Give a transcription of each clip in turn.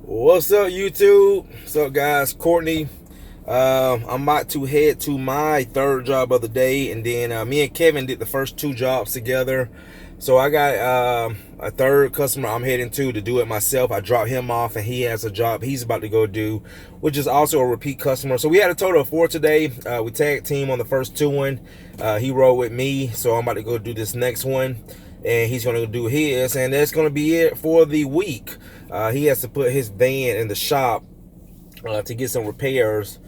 What's up, YouTube? What's up, guys? Courtney. I'm about to head to my third job of the day, and then me and Kevin did the first two jobs together. So I got a third customer I'm heading to do it myself. I dropped him off, and he has a job he's about to go do, which is also a repeat customer. So we had a total of 4 today. We tag team on the first two. He rode with me, so I'm about to go do this next one, and he's going to do his, and that's going to be it for the week. He has to put his van in the shop to get some repairs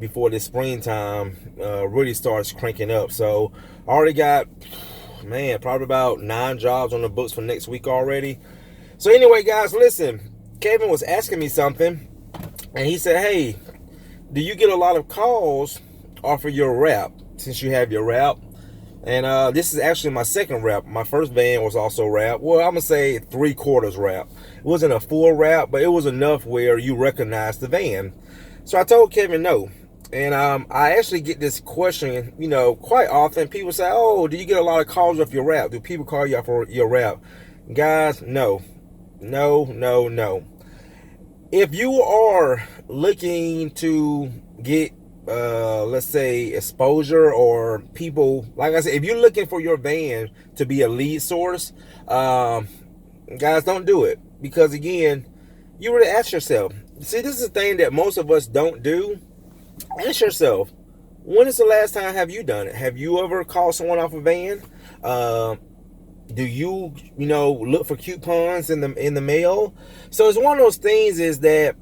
before this springtime really starts cranking up. So I already got, man, probably about 9 jobs on the books for next week already. So anyway, guys, listen, Kevin was asking me something, and he said, hey, do you get a lot of calls off of your wrap since you have your wrap? And this is actually my second wrap. My first van was also wrap. Well, I'm going to say 3/4 wrap. It wasn't a full wrap, but it was enough where you recognize the van. So I told Kevin no. And I actually get this question, quite often. People say, oh, do you get a lot of calls off your wrap? Do people call you for your wrap? Guys, no. No, no, no. If you are looking to get let's say exposure, or people, like I said, if you're looking for your van to be a lead source, guys, don't do it. Because again, you really ask yourself, see, this is the thing that most of us don't do. Ask yourself, when is the last time have you done it? Have you ever called someone off a van? Do you look for coupons in the mail? So it's one of those things, is that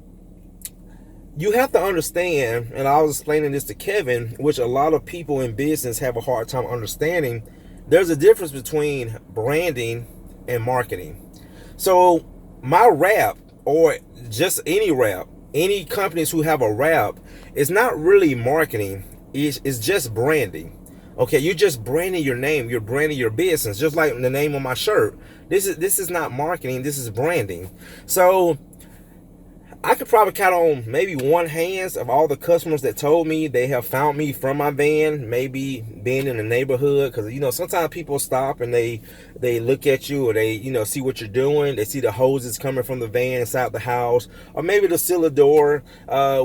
you have to understand, and I was explaining this to Kevin, which a lot of people in business have a hard time understanding. There's a difference between branding and marketing. So my wrap, or just any wrap, any companies who have a wrap, is not really marketing. It's just branding. Okay, you're just branding your name. You're branding your business, just like the name on my shirt. This is not marketing. This is branding. So I could probably count on maybe one hand of all the customers that told me they have found me from my van, maybe being in the neighborhood. Because sometimes people stop and they look at you, or they see what you're doing. They see the hoses coming from the van inside the house, or maybe the seal door,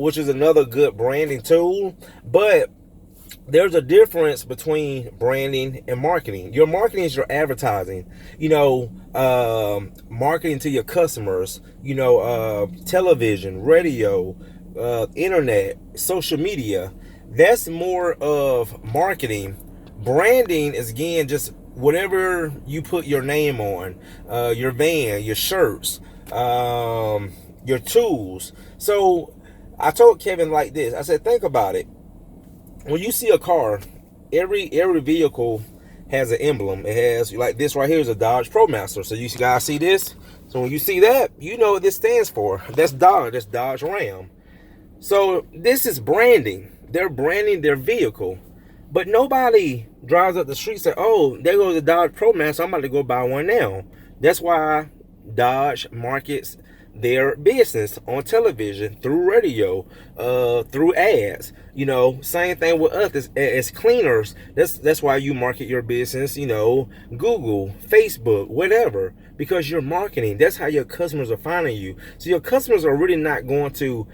which is another good branding tool. But there's a difference between branding and marketing. Your marketing is your advertising, marketing to your customers, television, radio, internet, social media. That's more of marketing. Branding is, again, just whatever you put your name on, your van, your shirts, your tools. So I told Kevin like this. I said, think about it. When you see a car, every vehicle has an emblem. It has, like, this right here is a Dodge ProMaster. So you guys see this? So when you see that, you know what this stands for. That's Dodge. That's Dodge Ram. So this is branding. They're branding their vehicle. But nobody drives up the street and says, oh, there goes a Dodge ProMaster. I'm about to go buy one now. That's why Dodge markets their business on television, through radio, through ads. Same thing with us as cleaners. That's why you market your business, Google, Facebook, whatever, because you're marketing. That's how your customers are finding you. So your customers are really not going to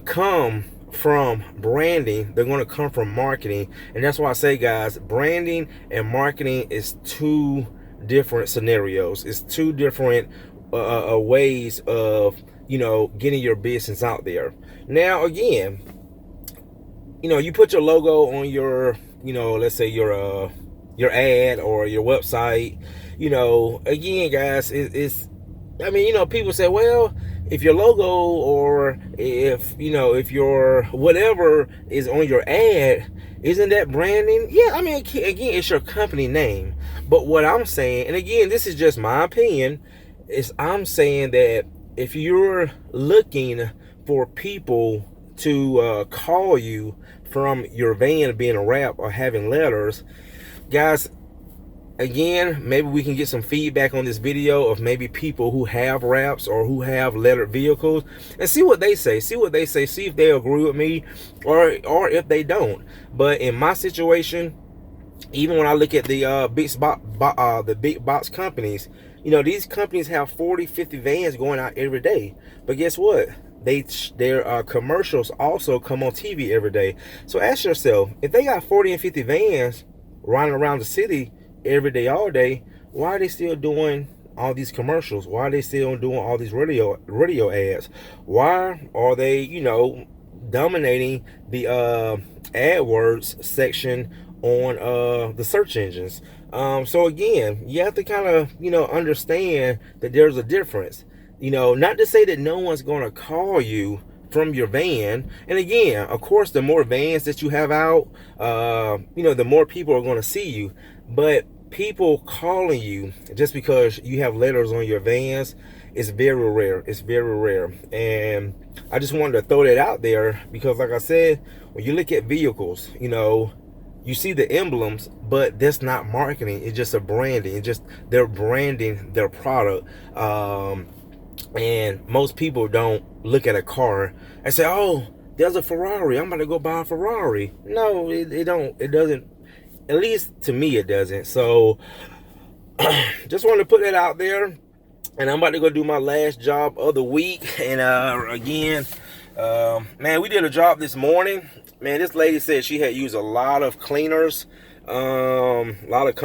come from branding. They're going to come from marketing. And that's why I say, guys, branding and marketing is two different scenarios. It's two different ways of getting your business out there. Now, again, you put your logo on your let's say your ad or your website. Again, guys, it's people say, well, if your logo, or if your whatever is on your ad, isn't that branding? Yeah, again, it's your company name. But what I'm saying, and again, this is just my opinion, is I'm saying that if you're looking for people to call you from your van being a wrap or having letters, guys, again, maybe we can get some feedback on this video of maybe people who have wraps or who have lettered vehicles, and see what they say. See if they agree with me, or if they don't. But in my situation, even when I look at the big box companies, These companies have 40, 50 vans going out every day. But guess what? Their commercials also come on TV every day. So ask yourself, if they got 40 and 50 vans running around the city every day, all day, why are they still doing all these commercials? Why are they still doing all these radio ads? Why are they, dominating the AdWords section on the search engines? So again, you have to kind of, understand that there's a difference. Not to say that no one's going to call you from your van. And again, of course, the more vans that you have out, the more people are going to see you. But people calling you just because you have letters on your vans is very rare. It's very rare. And I just wanted to throw that out there because, like I said, when you look at vehicles, you see the emblems, but that's not marketing. It's just a branding. It's just they're branding their product. And most people don't look at a car and say, "Oh, there's a Ferrari. I'm about to go buy a Ferrari." No, it don't. It doesn't. At least to me, it doesn't. So, just wanted to put that out there. And I'm about to go do my last job of the week. And again, man, we did a job this morning. Man, this lady said she had used a lot of cleaners, a lot of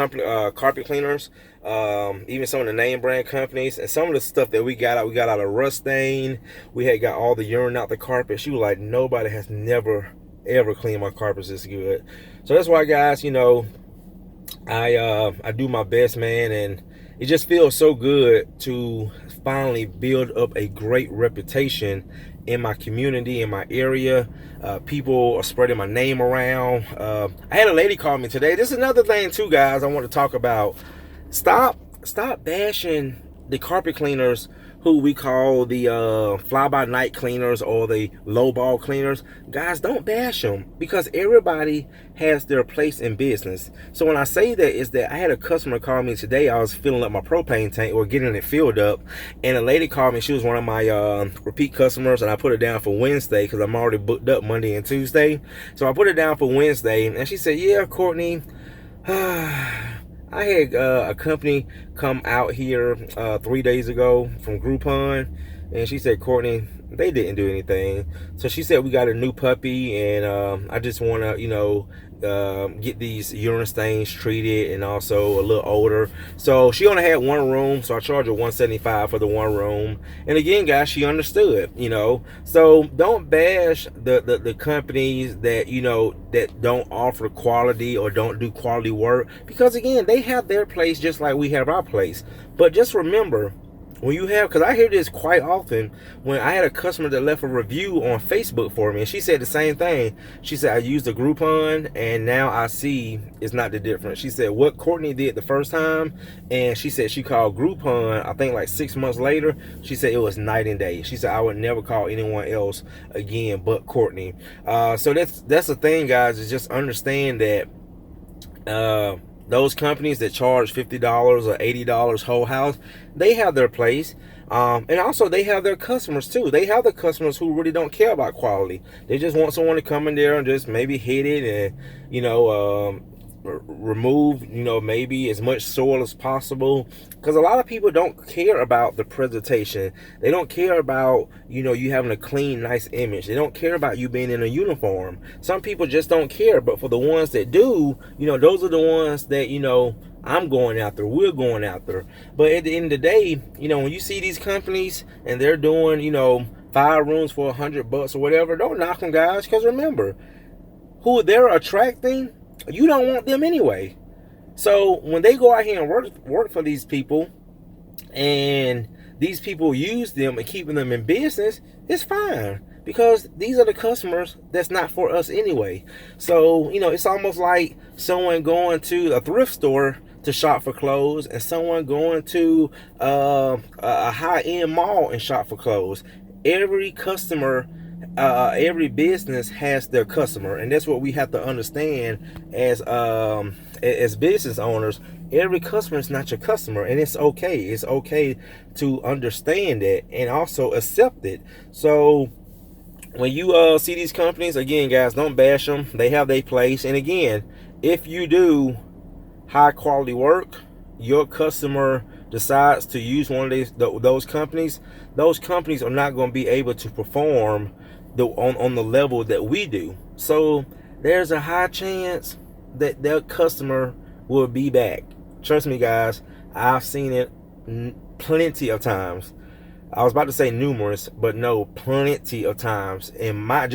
carpet cleaners, even some of the name brand companies, and some of the stuff that we got out of Rust Stain. We had got all the urine out the carpet. She was like, nobody has never ever cleaned my carpets this good. So that's why, guys, I do my best, man, and it just feels so good to finally build up a great reputation in my community, in my area. People are spreading my name around. I had a lady call me today. This is another thing too, guys, I want to talk about. Stop bashing the carpet cleaners who we call the fly-by-night cleaners or the low-ball cleaners. Guys, don't bash them because everybody has their place in business. So when I say that is that I had a customer call me today. I was filling up my propane tank or getting it filled up, and a lady called me. She was one of my repeat customers, and I put it down for Wednesday because I'm already booked up Monday and Tuesday. So I put it down for Wednesday, and she said, "Yeah, Courtney, I had a company come out here 3 days ago from Groupon," and she said, "Courtney, they didn't do anything." So she said, "We got a new puppy, and I just want to, get these urine stains treated, and also a little older." So she only had one room, so I charged her $175 for the one room. And again, guys, she understood, So don't bash the companies that that don't offer quality or don't do quality work, because again, they have their place just like we have our place. But just remember, when you have, because I hear this quite often, when I had a customer that left a review on Facebook for me, and she said the same thing. She said, "I used a Groupon, and now I see it's not the difference." She said what Courtney did the first time, and she said she called Groupon, I think like 6 months later. She said it was night and day. She said, "I would never call anyone else again but Courtney." So that's the thing, guys, is just understand that those companies that charge $50 or $80 whole house, they have their place. And also they have their customers too. They have the customers who really don't care about quality. They just want someone to come in there and just maybe hit it and, remove, maybe as much soil as possible. Because a lot of people don't care about the presentation. They don't care about, you having a clean, nice image. They don't care about you being in a uniform. Some people just don't care. But for the ones that do, those are the ones that, I'm going after, we're going after. But at the end of the day, when you see these companies and they're doing, 5 rooms for $100 or whatever, don't knock them, guys. Because remember, who they're attracting, you don't want them anyway. So when they go out here and work for these people, and these people use them and keeping them in business, it's fine, because these are the customers that's not for us anyway. So it's almost like someone going to a thrift store to shop for clothes and someone going to a high-end mall and shop for clothes. Every customer, every business has their customer, and that's what we have to understand as business owners. Every customer is not your customer, and it's okay. It's okay to understand that and also accept it. So when you see these companies, again, guys, don't bash them. They have their place. And again, if you do high quality work, your customer decides to use one of those companies are not going to be able to perform on the level that we do. So there's a high chance that their customer will be back. Trust me, guys, I've seen it plenty of times. I was about to say numerous, but no, plenty of times in my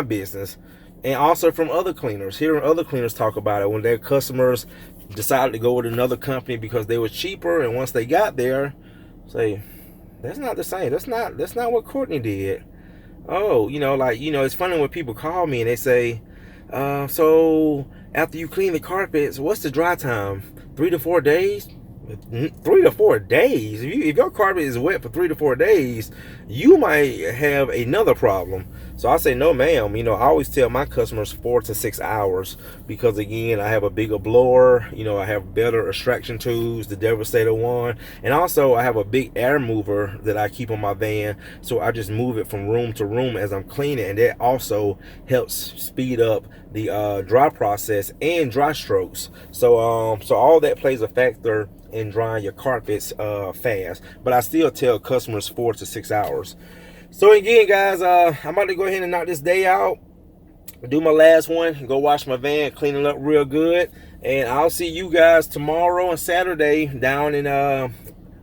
business, and also from other cleaners. Hearing other cleaners talk about it when their customers decided to go with another company because they were cheaper, and once they got there, say, that's not the same. That's not what Courtney did. Oh, it's funny when people call me and they say, so after you clean the carpets, what's the dry time? 3 to 4 days? 3 to 4 days? If your carpet is wet for 3 to 4 days, you might have another problem. So I say, no, ma'am. I always tell my customers 4 to 6 hours because, again, I have a bigger blower. I have better extraction tools, the Devastator one. And also, I have a big air mover that I keep on my van. So I just move it from room to room as I'm cleaning. And that also helps speed up the dry process and dry strokes. So all that plays a factor in drying your carpets fast. But I still tell customers 4 to 6 hours. So again, guys, I'm about to go ahead and knock this day out, do my last one, go wash my van, clean it up real good, and I'll see you guys tomorrow and Saturday down in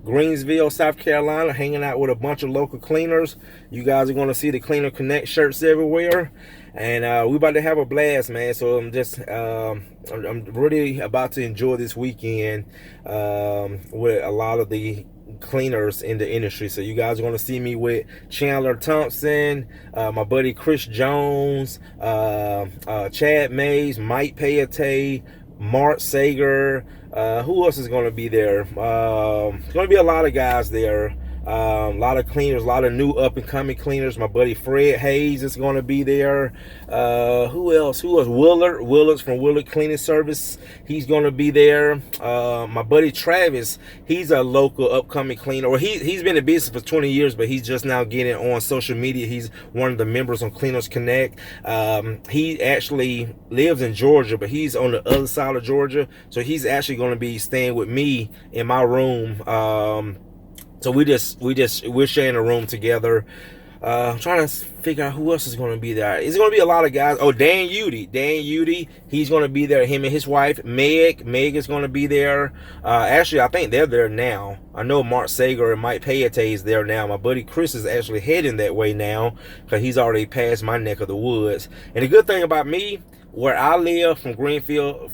Greensville, South Carolina, hanging out with a bunch of local cleaners. You guys are going to see the Cleaner Connect shirts everywhere, and we're about to have a blast, man. So I'm really about to enjoy this weekend with a lot of the cleaners in the industry. So you guys are going to see me with Chandler Thompson, my buddy Chris Jones, Chad Mays, Mike Payette, Mark Sager. Who else is going to be there? There's going to be a lot of guys there. A lot of cleaners, a lot of new up and coming cleaners. My buddy Fred Hayes is going to be there. Who else? Willard's from Willard Cleaning Service. He's going to be there. My buddy Travis, he's a local upcoming cleaner. Or he's been in business for 20 years, but he's just now getting on social media. He's one of the members on Cleaners Connect. He actually lives in Georgia, but he's on the other side of Georgia. So he's actually going to be staying with me in my room. So we're sharing a room together. I'm trying to figure out who else is going to be there. It's going to be a lot of guys. Oh, Dan Udy, he's going to be there. Him and his wife, Meg is going to be there. Actually, I think they're there now. I know Mark Sager and Mike Payette is there now. My buddy Chris is actually heading that way now because he's already passed my neck of the woods. And the good thing about me, where I live from Greenville,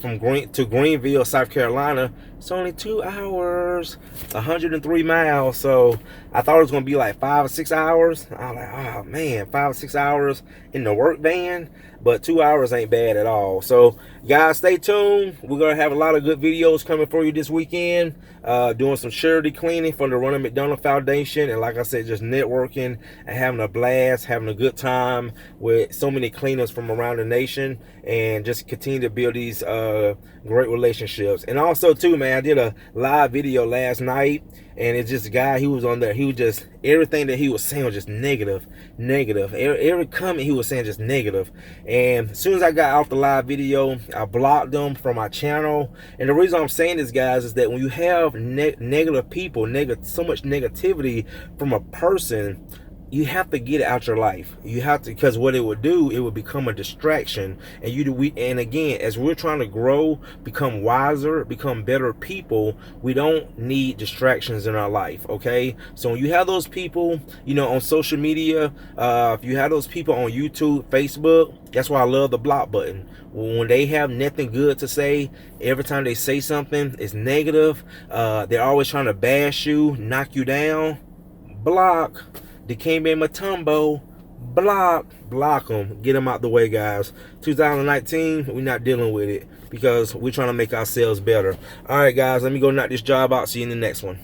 South Carolina, it's only 2 hours, 103 miles. So I thought it was going to be like 5 or 6 hours. I was like, oh man, 5 or 6 hours in the work van. But 2 hours ain't bad at all. So guys, stay tuned. We're going to have a lot of good videos coming for you this weekend. Doing some charity cleaning for the Ronald McDonald Foundation. And like I said, just networking and having a blast, having a good time with so many cleaners from around the nation. And just continue to build these great relationships. And also too, man, I did a live video last night. And it's just a guy, he was on there. He was just, everything that he was saying was just negative. Every comment he was saying just negative. And as soon as I got off the live video, I blocked them from my channel. And the reason I'm saying this, guys, is that when you have negative people, so much negativity from a person, you have to get it out your life. You have to, because what it would do, it would become a distraction. And again, as we're trying to grow, become wiser, become better people, we don't need distractions in our life. Okay, so when you have those people, on social media, if you have those people on YouTube, Facebook, that's why I love the block button. When they have nothing good to say, every time they say something, it's negative. They're always trying to bash you, knock you down. Block. Dikembe Mutombo, block them, get them out the way, guys. 2019, we're not dealing with it because we're trying to make ourselves better. All right, guys, let me go knock this job out. See you in the next one.